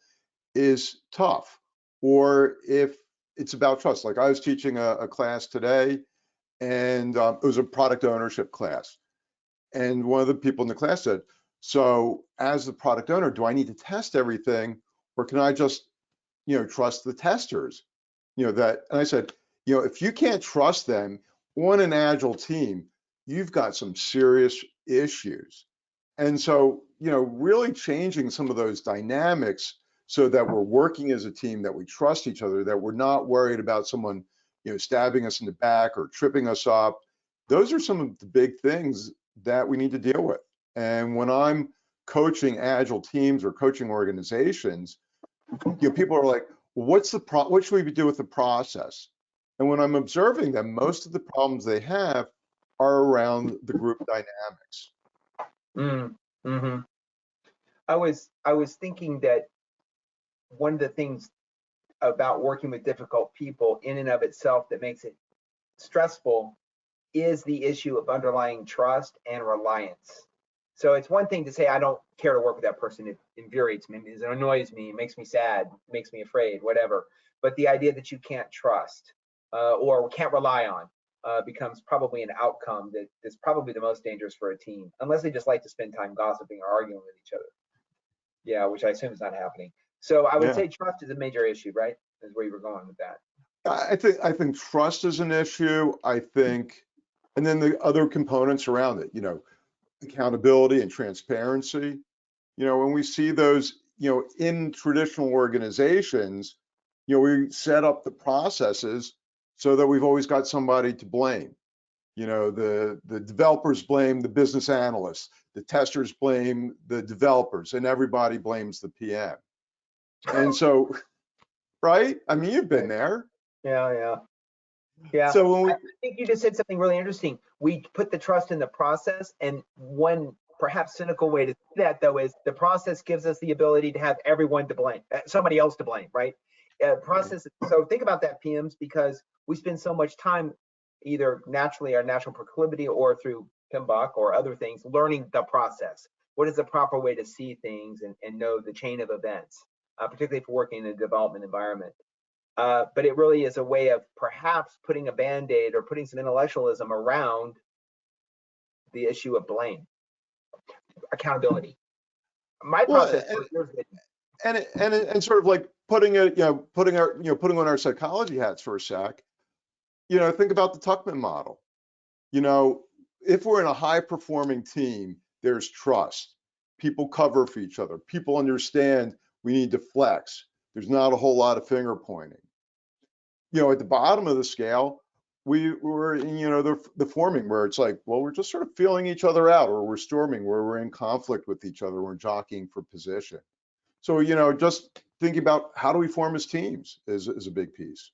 is tough. Or if it's about trust. Like I was teaching a class today, and it was a product ownership class. And one of the people in the class said, so as the product owner, do I need to test everything, or can I just, trust the testers? And I said, if you can't trust them on an agile team, you've got some serious issues. And so, really changing some of those dynamics so that we're working as a team, that we trust each other, that we're not worried about someone, stabbing us in the back or tripping us up. Those are some of the big things that we need to deal with. And when I'm coaching agile teams or coaching organizations, people are like, what should we do with the process? And when I'm observing them, most of the problems they have are around the group dynamics. Mm-hmm. I was thinking that one of the things about working with difficult people in and of itself that makes it stressful is the issue of underlying trust and reliance. So it's one thing to say, I don't care to work with that person. It infuriates me, it annoys me, it makes me sad, it makes me afraid, whatever. But the idea that you can't trust or can't rely on becomes probably an outcome that is probably the most dangerous for a team, unless they just like to spend time gossiping or arguing with each other. Yeah, which I assume is not happening. So I would say trust is a major issue, right? Is where you were going with that. I think trust is an issue. I think, and then the other components around it, accountability and transparency. When we see those, in traditional organizations, we set up the processes so that we've always got somebody to blame. The developers blame the business analysts, the testers blame the developers, and everybody blames the PM. And so, right? I mean, you've been there. Yeah. So when I think you just said something really interesting. We put the trust in the process, and one perhaps cynical way to do that, though, is the process gives us the ability to have everyone to blame, somebody else to blame, right? Process. So think about that, PMs, because we spend so much time, either naturally, our natural proclivity, or through PMBOK or other things, learning the process. What is the proper way to see things and know the chain of events, particularly if we're working in a development environment. But it really is a way of perhaps putting a Band-Aid or putting some intellectualism around the issue of blame, accountability. My process, and sort of like putting on our psychology hats for a sec. Think about the Tuckman model. If we're in a high-performing team, there's trust. People cover for each other. People understand we need to flex. There's not a whole lot of finger pointing. At the bottom of the scale, we're in, the forming, where it's like, well, we're just sort of feeling each other out, or we're storming, where we're in conflict with each other, we're jockeying for position. So, just thinking about how do we form as teams is a big piece.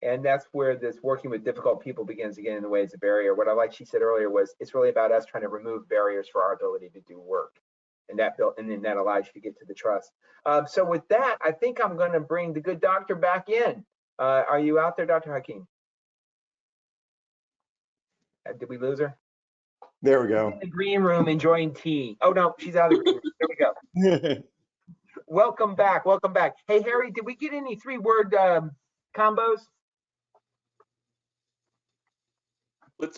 And that's where this working with difficult people begins to get in the way as a barrier. What I like she said earlier was, it's really about us trying to remove barriers for our ability to do work. And then that allows you to get to the trust. So with that, I think I'm going to bring the good doctor back in. Are you out there, Dr. Hakeem? Did we lose her? There we go. She's in the green room enjoying tea. Oh no, she's out of the green room. There we go. Welcome back. Welcome back. Hey, Harry, did we get any 3-word combos?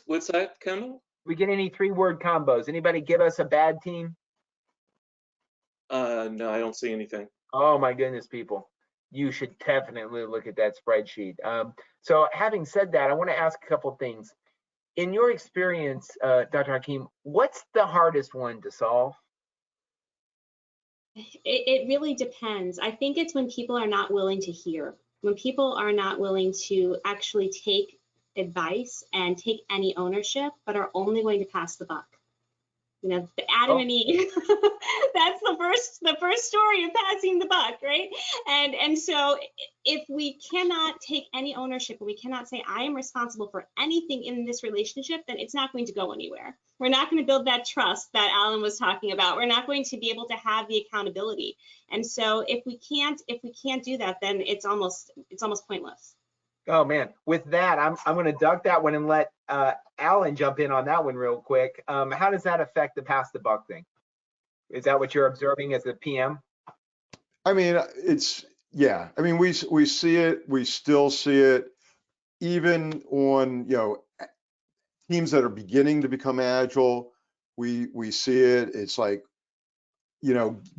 What's that, Kendall? We get any 3-word combos? Anybody give us a bad team? No, I don't see anything. Oh my goodness, people. You should definitely look at that spreadsheet. So having said that, I want to ask a couple of things. In your experience, Dr. Hakeem, what's the hardest one to solve? It really depends. I think it's when people are not willing to hear, when people are not willing to actually take advice and take any ownership, but are only going to pass the buck. You know, the Adam and Eve. That's the first story of passing the buck, right? And so if we cannot take any ownership, and we cannot say I am responsible for anything in this relationship, then it's not going to go anywhere. We're not going to build that trust that Alan was talking about. We're not going to be able to have the accountability. And so if we can't do that, then it's almost pointless. Oh man, with that, I'm going to duck that one and let Alan jump in on that one real quick. How does that affect the pass the buck thing? Is that what you're observing as a PM? I mean, yeah. I mean, we see it. We still see it, even on teams that are beginning to become agile. We see it. It's like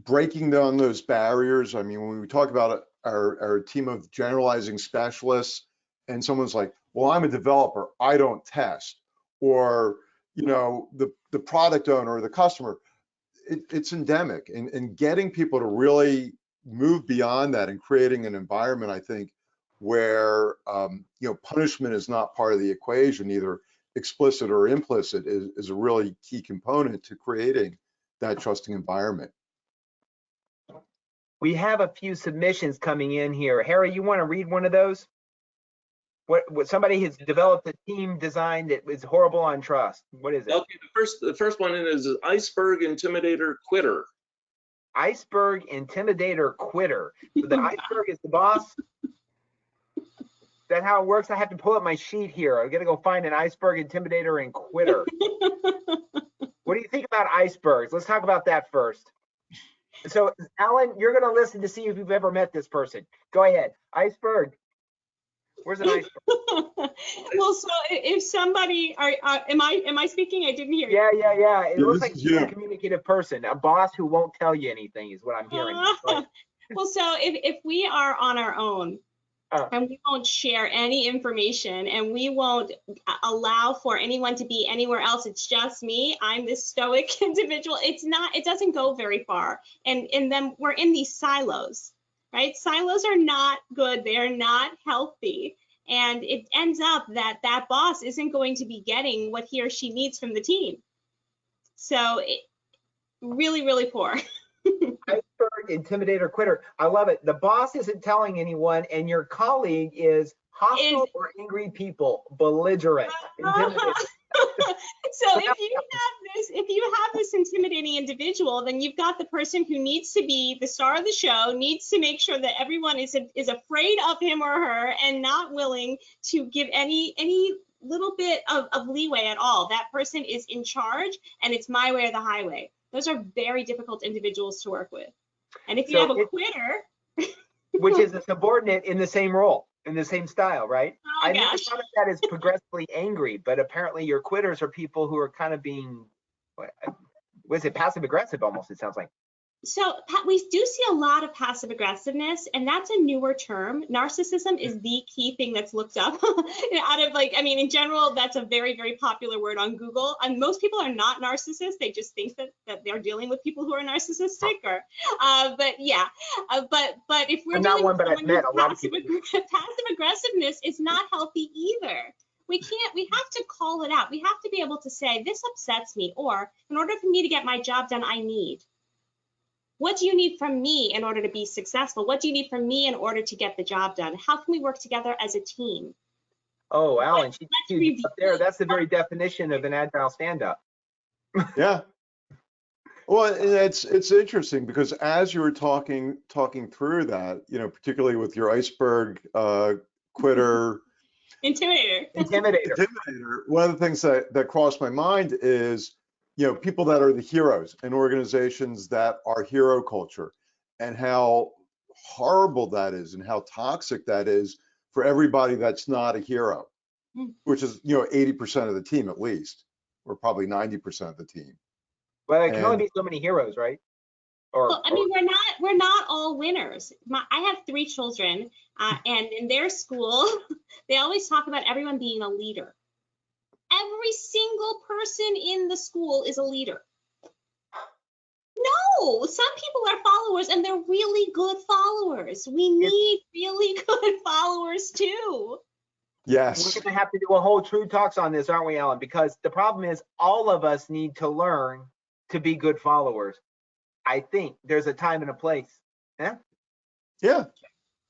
breaking down those barriers. I mean, when we talk about our team of generalizing specialists, and someone's like, well, I'm a developer, I don't test, or the product owner or the customer, it's endemic. And getting people to really move beyond that and creating an environment, I think, where punishment is not part of the equation, either explicit or implicit, is a really key component to creating that trusting environment. We have a few submissions coming in here. Harry, you want to read one of those? What somebody has developed a team design that is horrible on trust. What is it? Okay, the first one is iceberg intimidator quitter. Iceberg intimidator quitter. So the iceberg is the boss. Is that how it works? I have to pull up my sheet here. I got to go find an iceberg intimidator and quitter. What do you think about icebergs? Let's talk about that first. So, Alan, you're going to listen to see if you've ever met this person. Go ahead. Iceberg. Where's an iceberg? Well, so if somebody, am I speaking? I didn't hear you. Yeah. It looks like you're a communicative person, a boss who won't tell you anything is what I'm hearing. Well, so if we are on our own, and we won't share any information, and we won't allow for anyone to be anywhere else, it's just me, I'm this stoic individual, it doesn't go very far. And then we're in these silos, right? Silos are not good, they are not healthy. And it ends up that boss isn't going to be getting what he or she needs from the team. So really, really poor. Iceberg, intimidator, quitter. I love it. The boss isn't telling anyone, and your colleague is hostile or angry people, belligerent, intimidating. So if you have this intimidating individual, then you've got the person who needs to be the star of the show, needs to make sure that everyone is afraid of him or her and not willing to give any little bit of leeway at all. That person is in charge, and it's my way or the highway. Those are very difficult individuals to work with. And if you have a quitter, which is a subordinate in the same role, in the same style, right? Oh, I never thought of that as progressively angry, but apparently your quitters are people who are kind of being, was it passive aggressive almost, it sounds like. So we do see a lot of passive aggressiveness, and that's a newer term. Narcissism is the key thing that's looked up in general, that's a very, very popular word on Google. And most people are not narcissists. They just think that they're dealing with people who are narcissistic but if we're dealing with someone who's passive aggressiveness is not healthy either. We have to call it out. We have to be able to say, this upsets me, or in order for me to get my job done, I need. What do you need from me in order to be successful? What do you need from me in order to get the job done? How can we work together as a team? Oh, Alan, she's up there. That's the very definition of an agile stand-up. Yeah. Well, it's interesting because as you were talking through that, particularly with your iceberg quitter, intimidator. One of the things that crossed my mind is, people that are the heroes in organizations that are hero culture, and how horrible that is and how toxic that is for everybody that's not a hero, which is, 80% of the team at least, or probably 90% of the team. Well, it can only be so many heroes, right? We're not all winners. I have 3 children, and in their school, they always talk about everyone being a leader. Every single person in the school is a leader. No, some people are followers, and they're really good followers. We need really good followers too. Yes. We're going to have to do a whole True Talks on this, aren't we, Alan? Because the problem is all of us need to learn to be good followers. I think there's a time and a place. Yeah. Yeah.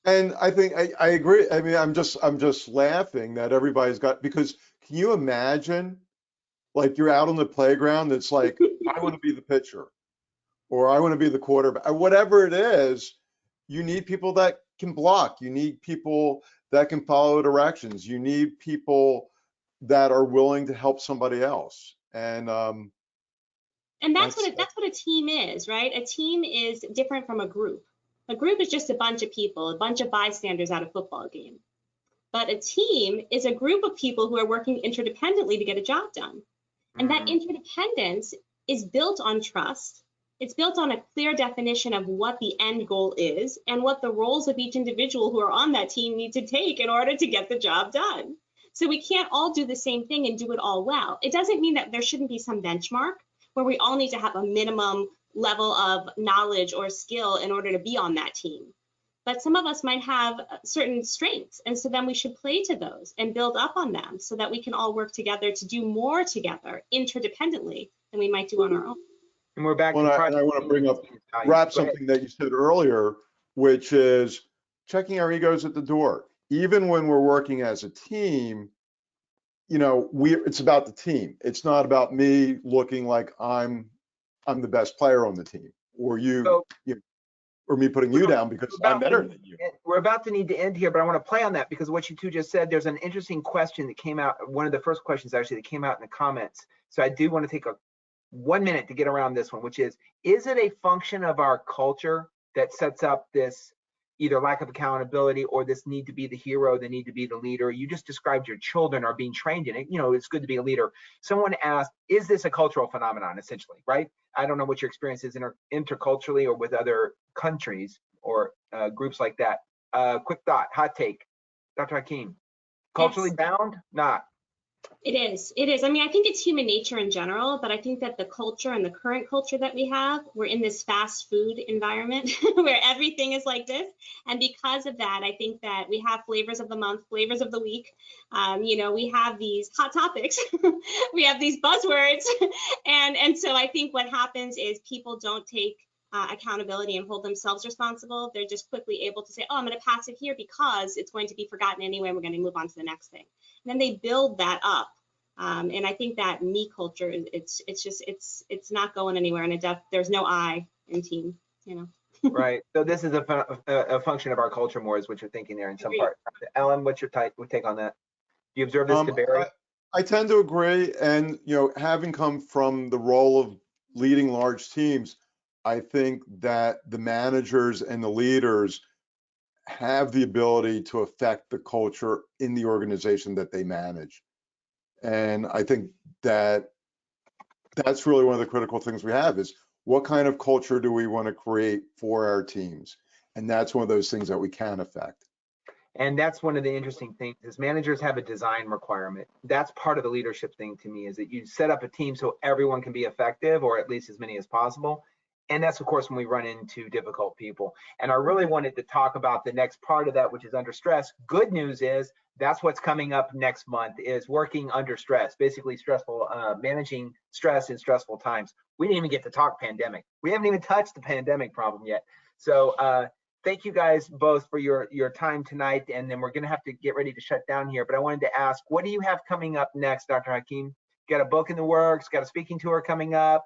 And I think I agree. I mean, I'm just laughing that everybody's got, because can you imagine, like, you're out on the playground, it's like, I want to be the pitcher, or I want to be the quarterback, or whatever it is. You need people that can block. You need people that can follow directions. You need people that are willing to help somebody else. And that's what a team is, right? A team is different from a group. A group is just a bunch of people, a bunch of bystanders at a football game. But a team is a group of people who are working interdependently to get a job done. And that interdependence is built on trust. It's built on a clear definition of what the end goal is and what the roles of each individual who are on that team need to take in order to get the job done. So we can't all do the same thing and do it all well. It doesn't mean that there shouldn't be some benchmark where we all need to have a minimum level of knowledge or skill in order to be on that team. But some of us might have certain strengths, and so then we should play to those and build up on them so that we can all work together to do more together interdependently than we might do on our own. And we're back. and I want to bring up, wrap something that you said earlier, which is checking our egos at the door. Even when we're working as a team, you know, it's about the team. It's not about me looking like I'm the best player on the team, or or me putting you down because I'm better than you. We're about to need to end here, but I want to play on that because what you two just said, there's an interesting question that came out, one of the first questions actually that came out in the comments. So I do want to take 1 minute to get around this one, which is it a function of our culture that sets up this either lack of accountability or this need to be the hero, the need to be the leader? You just described your children are being trained in it. You know, it's good to be a leader. Someone asked, is this a cultural phenomenon, essentially, right? I don't know what your experience is interculturally or with other countries or groups like that. Quick thought, hot take, Dr. Hakeem. Culturally bound? Not. It is. It is. I mean, I think it's human nature in general, but I think that the culture and the current culture that we have, we're in this fast food environment where everything is like this. And because of that, I think that we have flavors of the month, flavors of the week. You know, we have these hot topics, we have these buzzwords. And so I think what happens is people don't take accountability and hold themselves responsible. They're just quickly able to say, oh, I'm going to pass it here because it's going to be forgotten anyway. We're going to move on to the next thing. And then they build that up. And I think that me culture, it's not going anywhere. And there's no I in team, you know. Right. So this is a function of our culture more is what you're thinking there in some part. Ellen, what's your take on that? Do you observe this to Barry? I tend to agree. And, you know, having come from the role of leading large teams, I think that the managers and the leaders have the ability to affect the culture in the organization that they manage. And I think that that's really one of the critical things we have is what kind of culture do we want to create for our teams? And that's one of those things that we can affect. And that's one of the interesting things is managers have a design requirement. That's part of the leadership thing to me is that you set up a team so everyone can be effective or at least as many as possible. And that's, of course, when we run into difficult people. And I really wanted to talk about the next part of that, which is under stress. Good news is that's what's coming up next month is working under stress, basically stressful, managing stress in stressful times. We didn't even get to talk pandemic. We haven't even touched the pandemic problem yet. So thank you guys both for your time tonight. And then we're going to have to get ready to shut down here. But I wanted to ask, what do you have coming up next, Dr. Hakeem? Got a book in the works, got a speaking tour coming up.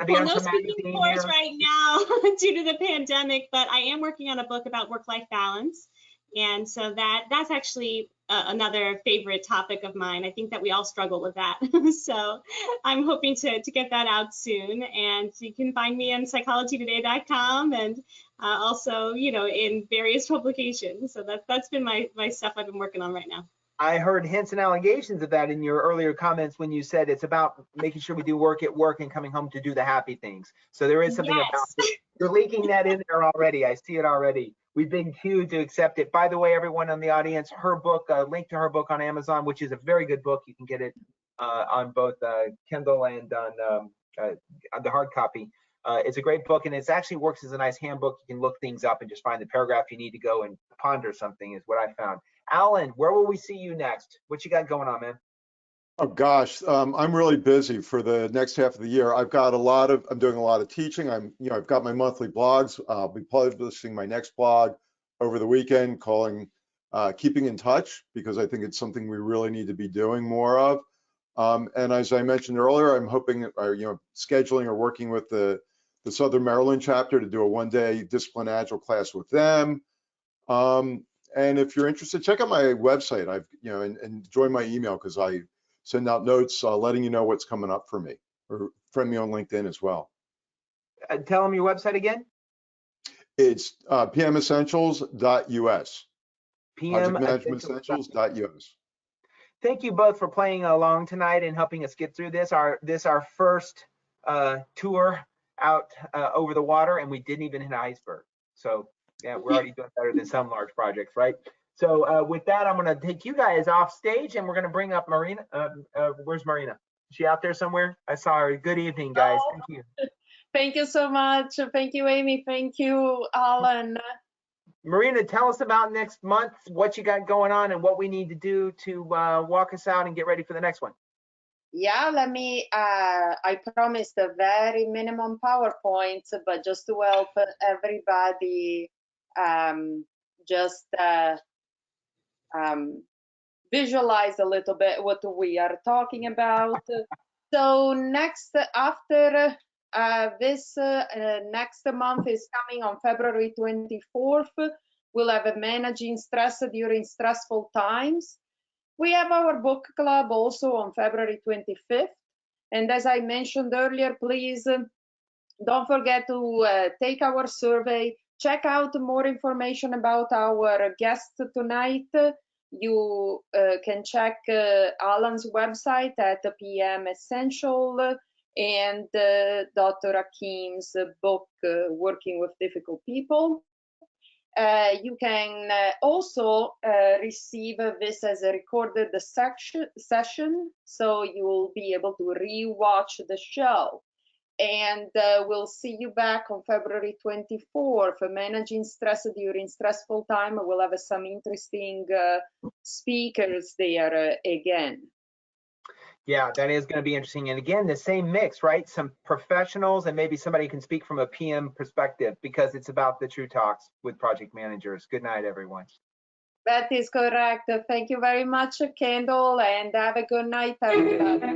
Well, no speaking tours right now due to the pandemic, but I am working on a book about work-life balance. And so that's actually another favorite topic of mine. I think that we all struggle with that. So I'm hoping to get that out soon. And you can find me on psychologytoday.com and also, you know, in various publications. So that's been my stuff I've been working on right now. I heard hints and allegations of that in your earlier comments when you said it's about making sure we do work at work and coming home to do the happy things. So there is something about it. You're leaking that in there already. I see it already. We've been cued to accept it. By the way, everyone in the audience, her book, link to her book on Amazon, which is a very good book. You can get it on both Kendall and on the hard copy. It's a great book, and it actually works as a nice handbook. You can look things up and just find the paragraph you need to go and ponder something is what I found. Alan, where will we see you next? What you got going on, man? Oh gosh, I'm really busy for the next half of the year. I'm doing a lot of teaching. I've got my monthly blogs. I'll be publishing my next blog over the weekend, keeping in touch, because I think it's something we really need to be doing more of. And as I mentioned earlier, I'm hoping, scheduling or working with the Southern Maryland chapter to do a one-day Discipline Agile class with them. And if you're interested, check out my website. And join my email, because I send out notes letting you know what's coming up for me, or friend me on LinkedIn as well. Tell them your website again. It's pmessentials.us. Projectmanagementessentials.us. Thank you both for playing along tonight and helping us get through this. Our first tour out over the water, and we didn't even hit an iceberg. So yeah, we're already doing better than some large projects, right? So with that, I'm going to take you guys off stage, and we're going to bring up Marina. Where's Marina? Is she out there somewhere? I saw her. Good evening, guys. Thank you. Thank you so much. Thank you, Amy. Thank you, Alan. Marina, tell us about next month, what you got going on, and what we need to do to walk us out and get ready for the next one. Yeah, I promised a very minimum PowerPoint, but just to help everybody visualize a little bit what we are talking about. So next, after this next month is coming on February 24th, we'll have a Managing Stress During Stressful Times. We have our book club also on February 25th. And as I mentioned earlier, please don't forget to take our survey. Check out more information about our guest tonight. You can check Alan's website at PM Essential and Dr. Hakim's book, Working with Difficult People. You can also receive this as a recorded session, so you will be able to re-watch the show. And we'll see you back on February 24th for Managing Stress During Stressful Time. We'll have some interesting speakers there again. Yeah, that is going to be interesting. And again, the same mix, right? Some professionals and maybe somebody can speak from a PM perspective, because it's about the true talks with project managers. Good night, everyone. That is correct. Thank you very much, Kendall, and have a good night, everybody.